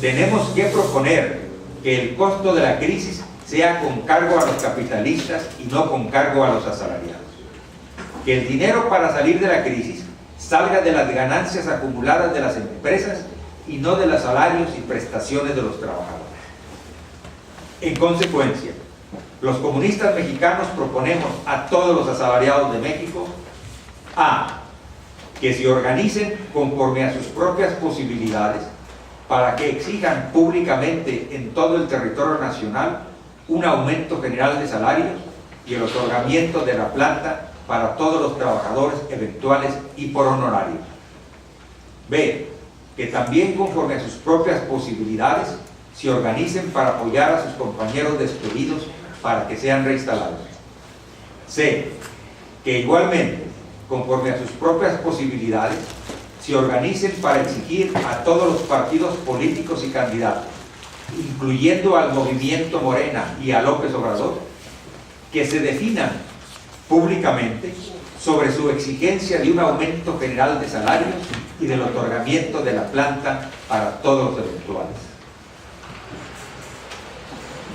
tenemos que proponer que el costo de la crisis sea con cargo a los capitalistas y no con cargo a los asalariados. Que el dinero para salir de la crisis salga de las ganancias acumuladas de las empresas y no de los salarios y prestaciones de los trabajadores. En consecuencia, los comunistas mexicanos proponemos a todos los asalariados de México a que se organicen conforme a sus propias posibilidades para que exijan públicamente en todo el territorio nacional un aumento general de salarios y el otorgamiento de la planta para todos los trabajadores eventuales y por honorarios. B. Que también conforme a sus propias posibilidades se organicen para apoyar a sus compañeros despedidos para que sean reinstalados. C. Que igualmente, conforme a sus propias posibilidades, se organicen para exigir a todos los partidos políticos y candidatos, incluyendo al Movimiento Morena y a López Obrador, que se definan públicamente sobre su exigencia de un aumento general de salarios y del otorgamiento de la planta para todos los eventuales.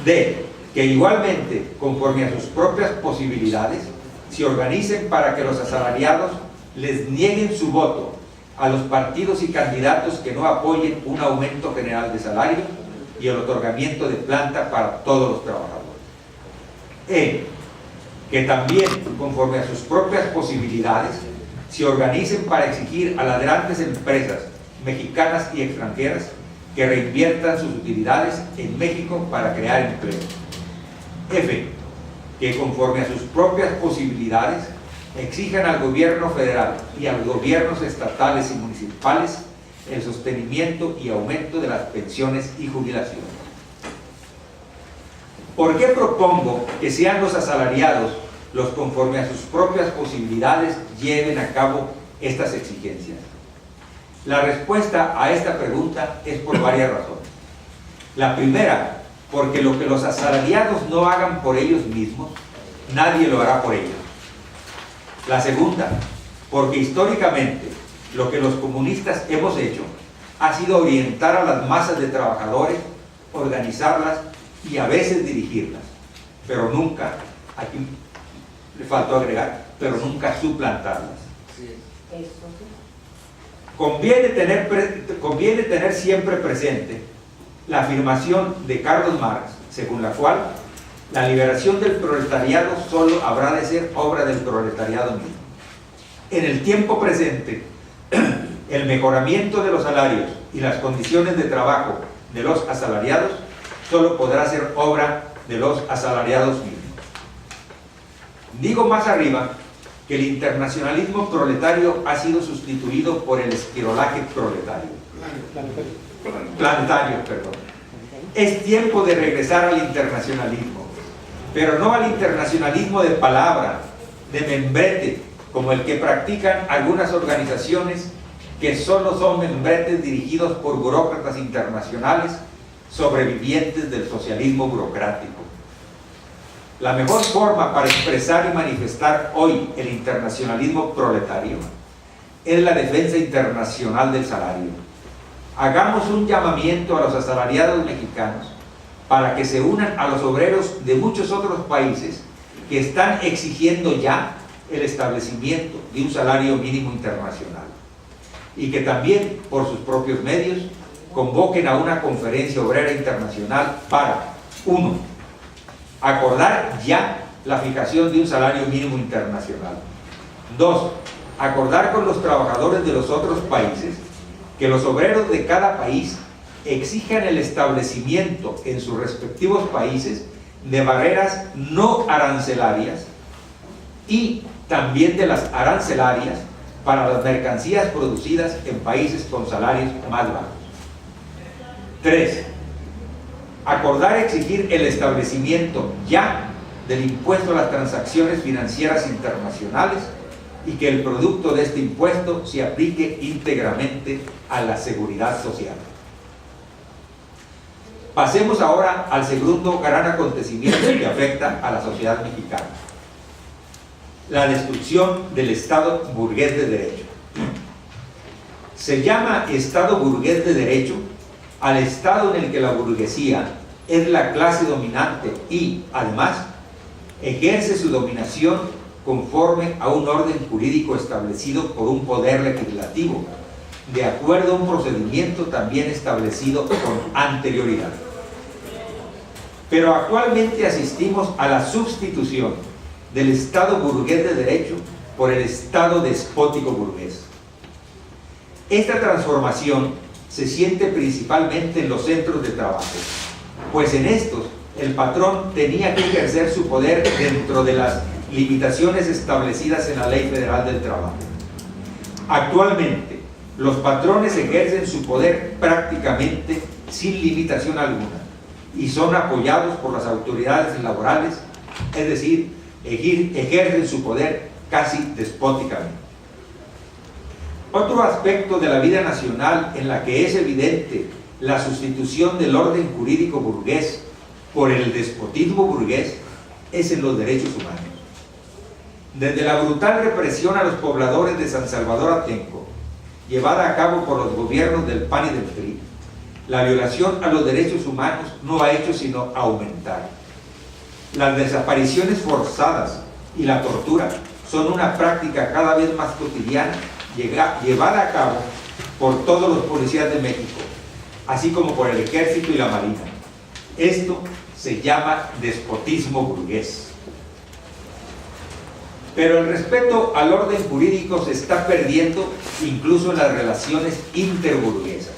D. Que igualmente, conforme a sus propias posibilidades, se organicen para que los asalariados les nieguen su voto a los partidos y candidatos que no apoyen un aumento general de salario y el otorgamiento de planta para todos los trabajadores. E. Que también, conforme a sus propias posibilidades, se organicen para exigir a las grandes empresas mexicanas y extranjeras que reinviertan sus utilidades en México para crear empleo. F. Que conforme a sus propias posibilidades exijan al gobierno federal y a los gobiernos estatales y municipales el sostenimiento y aumento de las pensiones y jubilaciones. ¿Por qué propongo que sean los asalariados los conforme a sus propias posibilidades lleven a cabo estas exigencias? La respuesta a esta pregunta es por varias razones. La primera, porque lo que los asalariados no hagan por ellos mismos, nadie lo hará por ellos. La segunda, porque históricamente lo que los comunistas hemos hecho ha sido orientar a las masas de trabajadores, organizarlas y a veces dirigirlas, pero nunca, aquí le faltó agregar, pero nunca suplantarlas. Conviene tener siempre presente la afirmación de Carlos Marx, según la cual la liberación del proletariado solo habrá de ser obra del proletariado mismo. En el tiempo presente, el mejoramiento de los salarios y las condiciones de trabajo de los asalariados solo podrá ser obra de los asalariados mismos. Digo más arriba que el internacionalismo proletario ha sido sustituido por el esquirolaje proletario. Planetario, perdón. Es tiempo de regresar al internacionalismo, pero no al internacionalismo de palabra, de membrete, como el que practican algunas organizaciones que solo son membretes dirigidos por burócratas internacionales sobrevivientes del socialismo burocrático. La mejor forma para expresar y manifestar hoy el internacionalismo proletario es la defensa internacional del salario. Hagamos un llamamiento a los asalariados mexicanos para que se unan a los obreros de muchos otros países que están exigiendo ya el establecimiento de un salario mínimo internacional y que también, por sus propios medios, convoquen a una conferencia obrera internacional para 1. Acordar ya la fijación de un salario mínimo internacional. 2. Acordar con los trabajadores de los otros países que los obreros de cada país exijan el establecimiento en sus respectivos países de barreras no arancelarias y también de las arancelarias para las mercancías producidas en países con salarios más bajos. 3. Acordar exigir el establecimiento ya del impuesto a las transacciones financieras internacionales y que el producto de este impuesto se aplique íntegramente a la seguridad social. Pasemos ahora al segundo gran acontecimiento que afecta a la sociedad mexicana: la destrucción del Estado burgués de derecho. Se llama Estado burgués de derecho al estado en el que la burguesía es la clase dominante y, además, ejerce su dominación conforme a un orden jurídico establecido por un poder legislativo, de acuerdo a un procedimiento también establecido con anterioridad. Pero actualmente asistimos a la sustitución del Estado burgués de derecho por el Estado despótico burgués. Esta transformación se siente principalmente en los centros de trabajo, pues en estos el patrón tenía que ejercer su poder dentro de las limitaciones establecidas en la Ley Federal del Trabajo. Actualmente, los patrones ejercen su poder prácticamente sin limitación alguna y son apoyados por las autoridades laborales, es decir, ejercen su poder casi despóticamente. Otro aspecto de la vida nacional en la que es evidente la sustitución del orden jurídico burgués por el despotismo burgués es en los derechos humanos. Desde la brutal represión a los pobladores de San Salvador Atenco, llevada a cabo por los gobiernos del PAN y del PRI, la violación a los derechos humanos no ha hecho sino aumentar. Las desapariciones forzadas y la tortura son una práctica cada vez más cotidiana, llevada a cabo por todos los policías de México, así como por el Ejército y la Marina. Esto se llama despotismo burgués. Pero el respeto al orden jurídico se está perdiendo incluso en las relaciones interburguesas.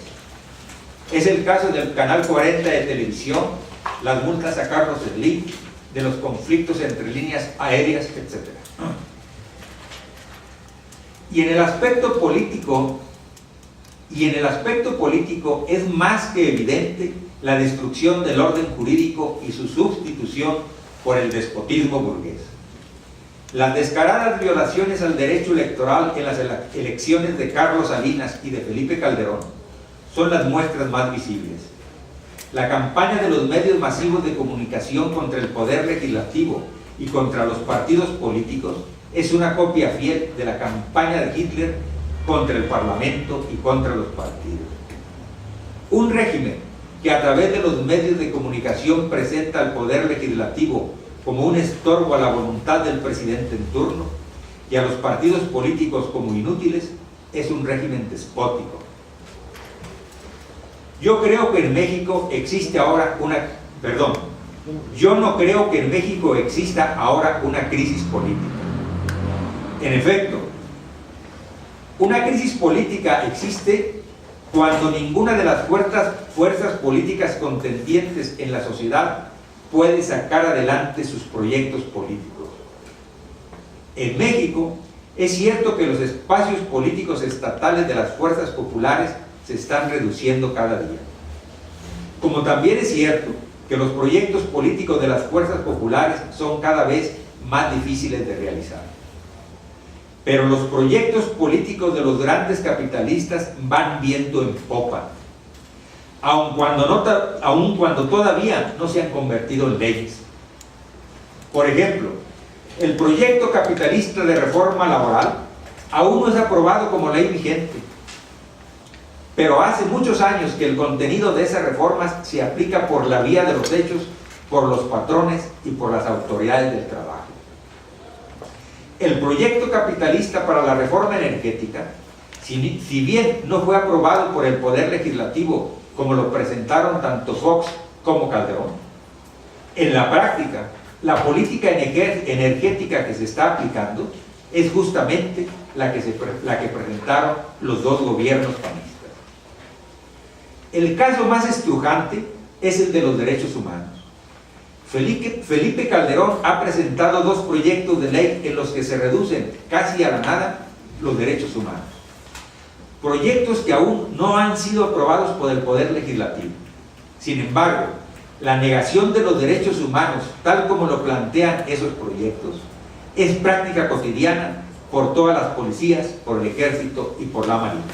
Es el caso del Canal 40 de televisión, las multas a Carlos Slim, de los conflictos entre líneas aéreas, etc. Y en el aspecto político es más que evidente la destrucción del orden jurídico y su sustitución por el despotismo burgués. Las descaradas violaciones al derecho electoral en las elecciones de Carlos Salinas y de Felipe Calderón son las muestras más visibles. La campaña de los medios masivos de comunicación contra el poder legislativo y contra los partidos políticos es una copia fiel de la campaña de Hitler contra el Parlamento y contra los partidos. Un régimen que a través de los medios de comunicación presenta al poder legislativo como un estorbo a la voluntad del presidente en turno y a los partidos políticos como inútiles, es un régimen despótico. Yo no creo que en México exista ahora una crisis política. En efecto, una crisis política existe cuando ninguna de las fuerzas políticas contendientes en la sociedad puede sacar adelante sus proyectos políticos. En México, es cierto que los espacios políticos estatales de las fuerzas populares se están reduciendo cada día. Como también es cierto que los proyectos políticos de las fuerzas populares son cada vez más difíciles de realizar. Pero los proyectos políticos de los grandes capitalistas van viento en popa, aun cuando todavía no se han convertido en leyes. Por ejemplo, el proyecto capitalista de reforma laboral aún no es aprobado como ley vigente, pero hace muchos años que el contenido de esas reformas se aplica por la vía de los hechos, por los patrones y por las autoridades del trabajo. El proyecto capitalista para la reforma energética, si bien no fue aprobado por el Poder Legislativo como lo presentaron tanto Fox como Calderón, en la práctica, la política energética que se está aplicando es justamente la que presentaron los dos gobiernos panistas. El caso más estrujante es el de los derechos humanos. Felipe Calderón ha presentado dos proyectos de ley en los que se reducen casi a la nada los derechos humanos. Proyectos que aún no han sido aprobados por el Poder Legislativo. Sin embargo, la negación de los derechos humanos, tal como lo plantean esos proyectos, es práctica cotidiana por todas las policías, por el Ejército y por la Marina.